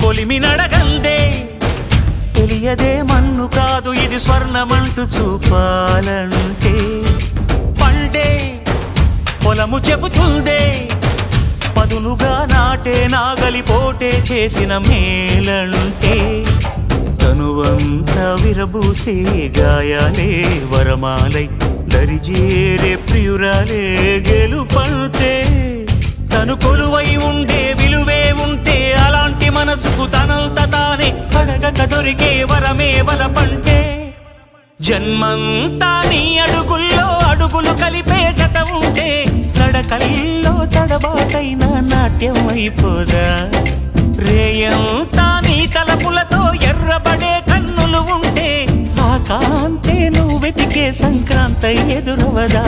కొలిమి నడగందే తెలియదే మన్ను కాదు ఇది స్వర్ణమంటూ చూపాలంటే పండే పొలము చెబుతుందే పదునుగా నాటే నాగలి పోటే చేసిన మేలంటే తనువంతా విరబూసే గాయాలే వరమాలై దరిజేరే ప్రియురాలే గెలుపంటే తను కొలువై ఉండే విలువే ఉంటే అలాంటి మనసుకు తనంత తానే అడగక దొరికే వరమే వలపంటే జన్మంతా నీ అడుగుల్లో అడుగులు కలిపే జత ఉంటే నడకల్లో తడబాటైన నాట్యం అయిపోదా రేయంతా నీ తలపులతో ఎర్రబడే కన్నులు ఉంటే ఆ కాంతే నువ్వు వెతికే సంక్రాంతి ఎదురవదా